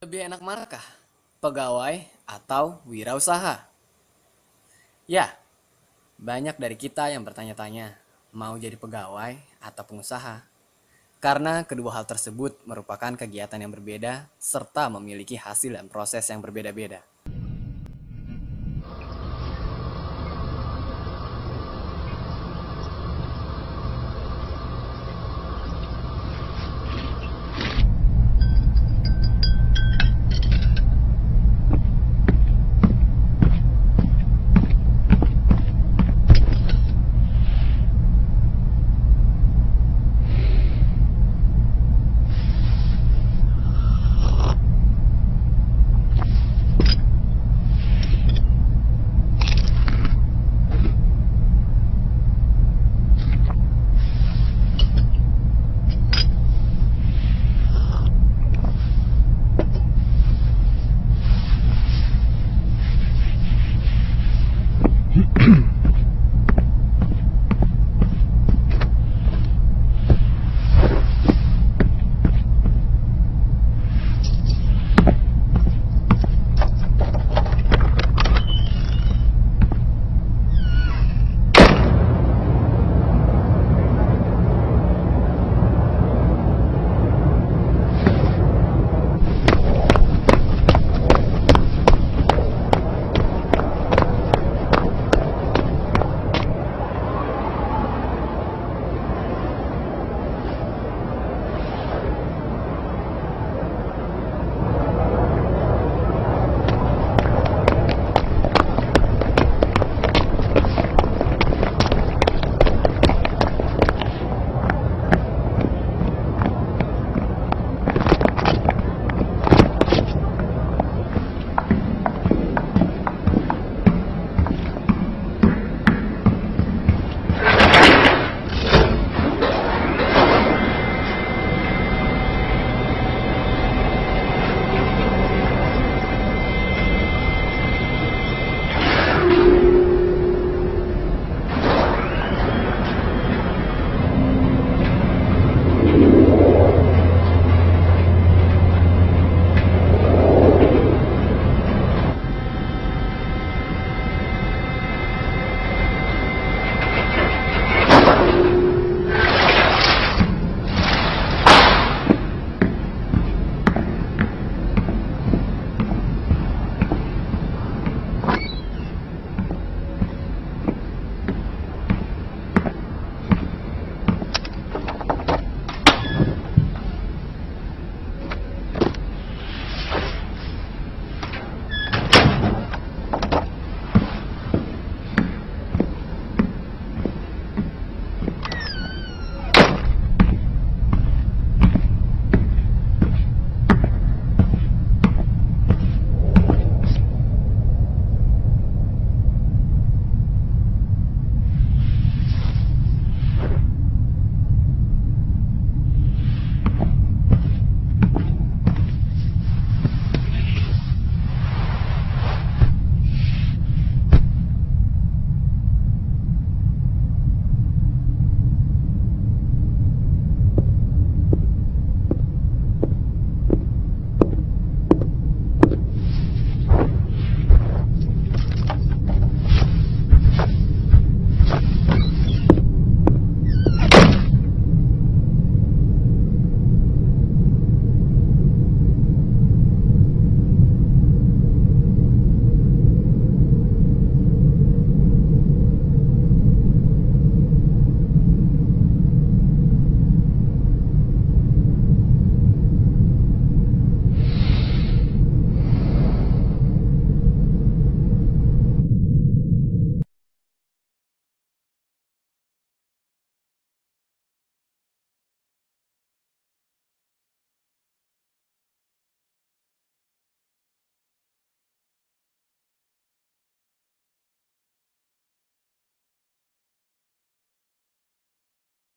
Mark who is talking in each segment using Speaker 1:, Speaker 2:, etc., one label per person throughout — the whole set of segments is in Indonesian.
Speaker 1: Lebih enak manakah? Pegawai atau wirausaha? Ya, banyak dari kita yang bertanya-tanya, mau jadi pegawai atau pengusaha? Karena kedua hal tersebut merupakan kegiatan yang berbeda serta memiliki hasil dan proses yang berbeda-beda.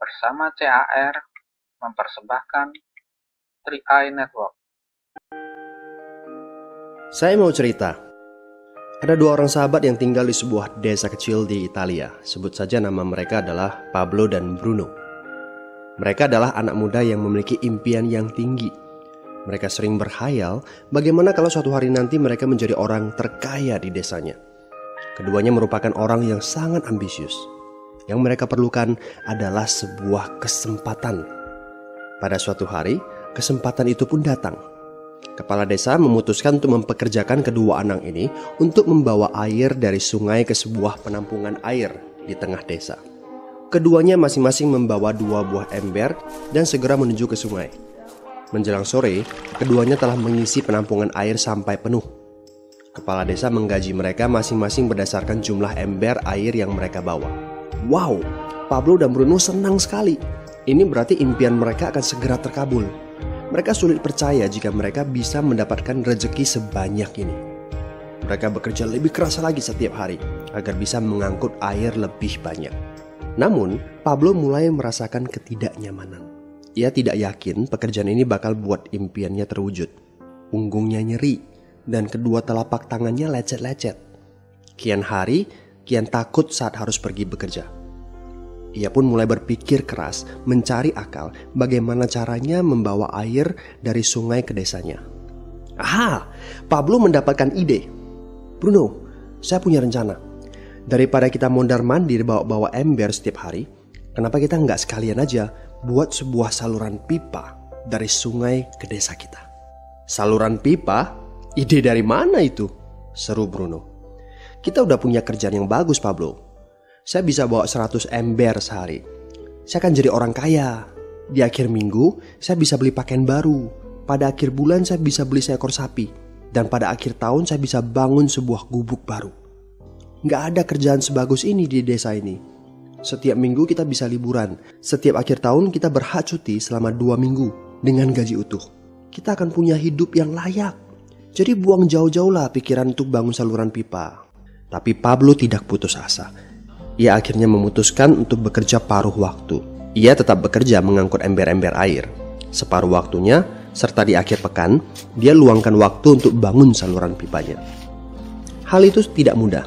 Speaker 2: Bersama CAR mempersembahkan 3i Network.
Speaker 3: Saya mau cerita. Ada dua orang sahabat yang tinggal di sebuah desa kecil di Italia. Sebut saja nama mereka adalah Pablo dan Bruno. Mereka adalah anak muda yang memiliki impian yang tinggi. Mereka sering berkhayal bagaimana kalau suatu hari nanti mereka menjadi orang terkaya di desanya. Keduanya merupakan orang yang sangat ambisius. Yang mereka perlukan adalah sebuah kesempatan. Pada suatu hari, kesempatan itu pun datang. Kepala desa memutuskan untuk mempekerjakan kedua anak ini untuk membawa air dari sungai ke sebuah penampungan air di tengah desa. Keduanya masing-masing membawa 2 buah ember dan segera menuju ke sungai. Menjelang sore, keduanya telah mengisi penampungan air sampai penuh. Kepala desa menggaji mereka masing-masing berdasarkan jumlah ember air yang mereka bawa. Wow, Pablo dan Bruno senang sekali. Ini berarti impian mereka akan segera terkabul. Mereka sulit percaya jika mereka bisa mendapatkan rezeki sebanyak ini. Mereka bekerja lebih keras lagi setiap hari agar bisa mengangkut air lebih banyak. Namun, Pablo mulai merasakan ketidaknyamanan. Ia tidak yakin pekerjaan ini bakal buat impiannya terwujud. Punggungnya nyeri dan kedua telapak tangannya lecet-lecet. Kian hari, kian takut saat harus pergi bekerja. Ia pun mulai berpikir keras mencari akal bagaimana caranya membawa air dari sungai ke desanya. Aha, Pablo mendapatkan ide. Bruno, saya punya rencana. Daripada kita mondar-mandir bawa-bawa ember setiap hari, kenapa kita nggak sekalian aja buat sebuah saluran pipa dari sungai ke desa kita? Saluran pipa? Ide dari mana itu? Seru Bruno. Kita udah punya kerjaan yang bagus, Pablo. Saya bisa bawa 100 ember sehari. Saya akan jadi orang kaya. Di akhir minggu, saya bisa beli pakaian baru. Pada akhir bulan, saya bisa beli seekor sapi. Dan pada akhir tahun, saya bisa bangun sebuah gubuk baru. Nggak ada kerjaan sebagus ini di desa ini. Setiap minggu kita bisa liburan. Setiap akhir tahun kita berhak cuti selama 2 minggu dengan gaji utuh. Kita akan punya hidup yang layak. Jadi buang jauh-jauhlah pikiran untuk bangun saluran pipa. Tapi Pablo tidak putus asa. Ia akhirnya memutuskan untuk bekerja paruh waktu. Ia tetap bekerja mengangkut ember-ember air. Separuh waktunya, serta di akhir pekan, dia luangkan waktu untuk bangun saluran pipanya. Hal itu tidak mudah.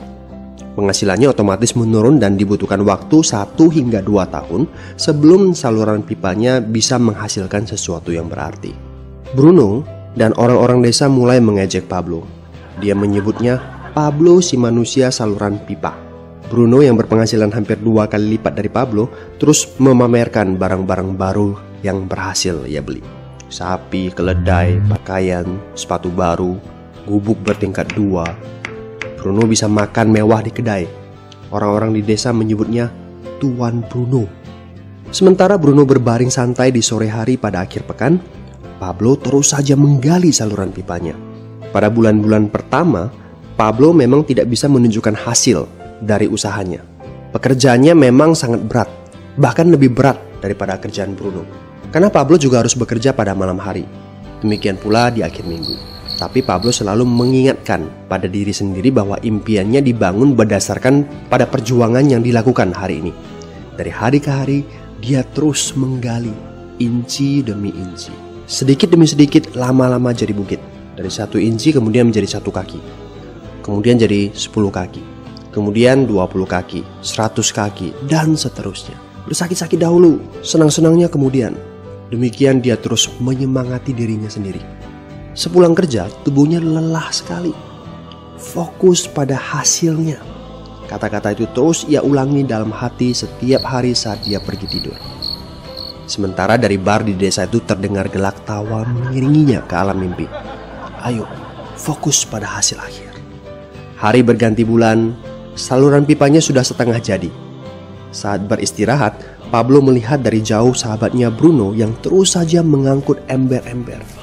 Speaker 3: Penghasilannya otomatis menurun dan dibutuhkan waktu 1 hingga 2 tahun sebelum saluran pipanya bisa menghasilkan sesuatu yang berarti. Bruno dan orang-orang desa mulai mengejek Pablo. Dia menyebutnya Pablo si manusia saluran pipa. Bruno yang berpenghasilan hampir 2 kali lipat dari Pablo terus memamerkan barang-barang baru yang berhasil ia beli. Sapi, keledai, pakaian, sepatu baru, gubuk bertingkat 2. Bruno bisa makan mewah di kedai. Orang-orang di desa menyebutnya Tuan Bruno. Sementara Bruno berbaring santai di sore hari pada akhir pekan, Pablo terus saja menggali saluran pipanya. Pada bulan-bulan pertama, Pablo memang tidak bisa menunjukkan hasil dari usahanya. Pekerjaannya memang sangat berat, bahkan lebih berat daripada kerjaan Bruno. Karena Pablo juga harus bekerja pada malam hari. Demikian pula di akhir minggu. Tapi Pablo selalu mengingatkan pada diri sendiri bahwa impiannya dibangun berdasarkan pada perjuangan yang dilakukan hari ini. Dari hari ke hari, dia terus menggali, inci demi inci. Sedikit demi sedikit, lama-lama jadi bukit. Dari 1 inci kemudian menjadi 1 kaki. Kemudian jadi 10 kaki. Kemudian 20 kaki, 100 kaki, dan seterusnya. Bersakit-sakit dahulu, senang-senangnya kemudian. Demikian dia terus menyemangati dirinya sendiri. Sepulang kerja, tubuhnya lelah sekali. Fokus pada hasilnya. Kata-kata itu terus ia ulangi dalam hati setiap hari saat dia pergi tidur. Sementara dari bar di desa itu terdengar gelak tawa mengiringinya ke alam mimpi. Ayo, fokus pada hasil akhir. Hari berganti bulan, saluran pipanya sudah setengah jadi. Saat beristirahat, Pablo melihat dari jauh sahabatnya Bruno yang terus saja mengangkut ember-ember.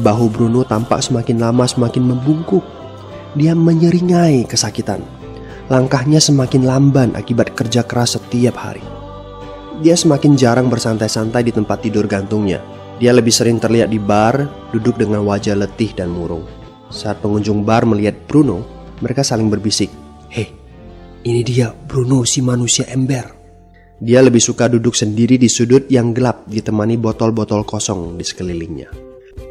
Speaker 3: Bahu Bruno tampak semakin lama semakin membungkuk. Dia menyeringai kesakitan. Langkahnya semakin lamban akibat kerja keras setiap hari. Dia semakin jarang bersantai-santai di tempat tidur gantungnya. Dia lebih sering terlihat di bar, duduk dengan wajah letih dan murung. Saat pengunjung bar melihat Bruno, mereka saling berbisik. Hei, ini dia Bruno si manusia ember. Dia lebih suka duduk sendiri di sudut yang gelap ditemani botol-botol kosong di sekelilingnya.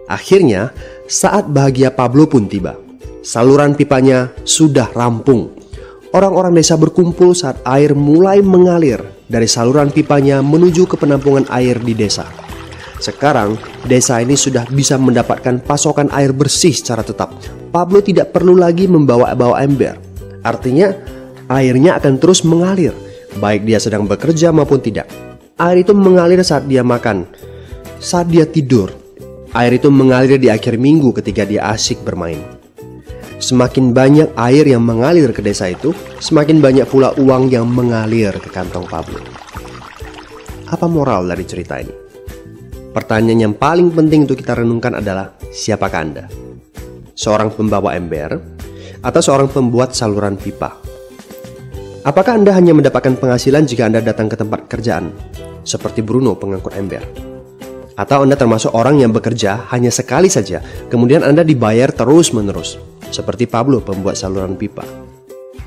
Speaker 3: Akhirnya, saat bahagia Pablo pun tiba. Saluran pipanya sudah rampung. Orang-orang desa berkumpul saat air mulai mengalir dari saluran pipanya menuju ke penampungan air di desa. Sekarang, desa ini sudah bisa mendapatkan pasokan air bersih secara tetap. Pablo tidak perlu lagi membawa ember. Artinya, airnya akan terus mengalir, baik dia sedang bekerja maupun tidak. Air itu mengalir saat dia makan, saat dia tidur. Air itu mengalir di akhir minggu ketika dia asyik bermain. Semakin banyak air yang mengalir ke desa itu, semakin banyak pula uang yang mengalir ke kantong Pablo. Apa moral dari cerita ini? Pertanyaan yang paling penting untuk kita renungkan adalah, siapakah Anda? Seorang pembawa ember atau seorang pembuat saluran pipa? Apakah Anda hanya mendapatkan penghasilan jika Anda datang ke tempat kerjaan, seperti Bruno pengangkut ember? Atau Anda termasuk orang yang bekerja hanya sekali saja, kemudian Anda dibayar terus-menerus, seperti Pablo pembuat saluran pipa?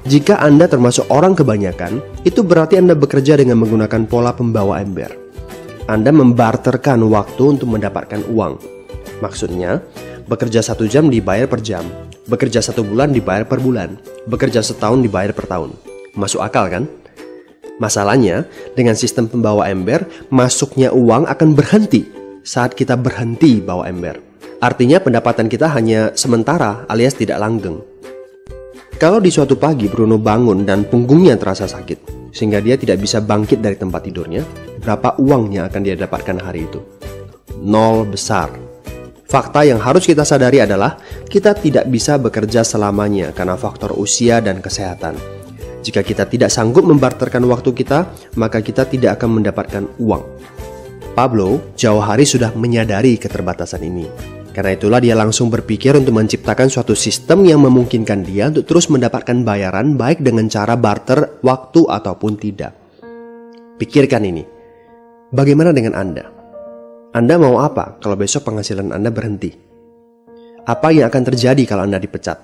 Speaker 3: Jika Anda termasuk orang kebanyakan, itu berarti Anda bekerja dengan menggunakan pola pembawa ember. Anda membarterkan waktu untuk mendapatkan uang. Maksudnya, bekerja 1 jam dibayar per jam, bekerja 1 bulan dibayar per bulan, bekerja setahun dibayar per tahun. Masuk akal kan? Masalahnya, dengan sistem pembawa ember, masuknya uang akan berhenti saat kita berhenti bawa ember. Artinya pendapatan kita hanya sementara alias tidak langgeng. Kalau di suatu pagi Bruno bangun dan punggungnya terasa sakit, sehingga dia tidak bisa bangkit dari tempat tidurnya, berapa uang yang akan dia dapatkan hari itu? 0 besar. Fakta yang harus kita sadari adalah kita tidak bisa bekerja selamanya karena faktor usia dan kesehatan. Jika kita tidak sanggup membarterkan waktu kita, maka kita tidak akan mendapatkan uang. Pablo jauh hari sudah menyadari keterbatasan ini. Karena itulah dia langsung berpikir untuk menciptakan suatu sistem yang memungkinkan dia untuk terus mendapatkan bayaran baik dengan cara barter waktu ataupun tidak. Pikirkan ini. Bagaimana dengan Anda? Anda mau apa kalau besok penghasilan Anda berhenti? Apa yang akan terjadi kalau Anda dipecat?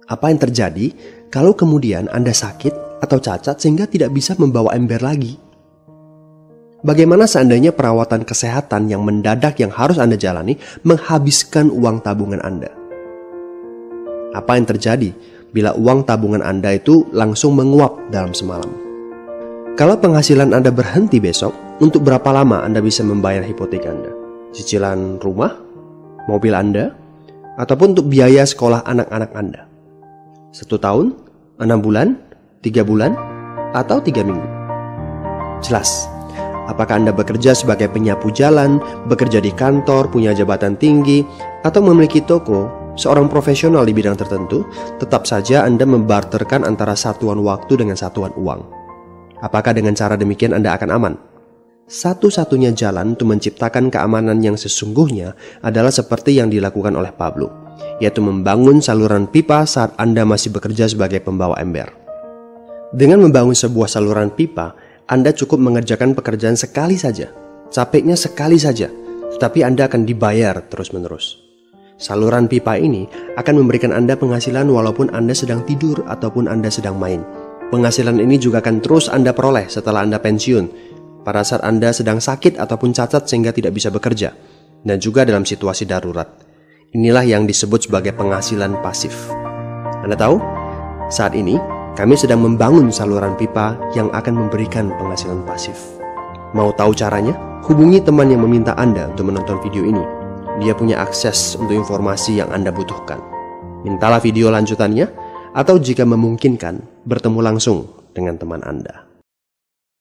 Speaker 3: Apa yang terjadi kalau kemudian Anda sakit atau cacat sehingga tidak bisa membawa ember lagi? Bagaimana seandainya perawatan kesehatan yang mendadak yang harus Anda jalani menghabiskan uang tabungan Anda? Apa yang terjadi bila uang tabungan Anda itu langsung menguap dalam semalam? Kalau penghasilan Anda berhenti besok, untuk berapa lama Anda bisa membayar hipotek Anda? Cicilan rumah, mobil Anda, ataupun untuk biaya sekolah anak-anak Anda? 1 tahun, 6 bulan, 3 bulan, atau 3 minggu? Jelas. Apakah Anda bekerja sebagai penyapu jalan, bekerja di kantor, punya jabatan tinggi, atau memiliki toko, seorang profesional di bidang tertentu, tetap saja Anda membarterkan antara satuan waktu dengan satuan uang. Apakah dengan cara demikian Anda akan aman? Satu-satunya jalan untuk menciptakan keamanan yang sesungguhnya adalah seperti yang dilakukan oleh Pablo, yaitu membangun saluran pipa saat Anda masih bekerja sebagai pembawa ember. Dengan membangun sebuah saluran pipa, Anda cukup mengerjakan pekerjaan sekali saja, capeknya sekali saja, tetapi Anda akan dibayar terus-menerus. Saluran pipa ini akan memberikan Anda penghasilan walaupun Anda sedang tidur ataupun Anda sedang main. Penghasilan ini juga akan terus Anda peroleh setelah Anda pensiun, pada saat Anda sedang sakit ataupun cacat sehingga tidak bisa bekerja, dan juga dalam situasi darurat. Inilah yang disebut sebagai penghasilan pasif. Anda tahu, saat ini kami sedang membangun saluran pipa yang akan memberikan penghasilan pasif. Mau tahu caranya? Hubungi teman yang meminta Anda untuk menonton video ini. Dia punya akses untuk informasi yang Anda butuhkan. Mintalah video lanjutannya, atau jika memungkinkan, bertemu langsung dengan teman Anda.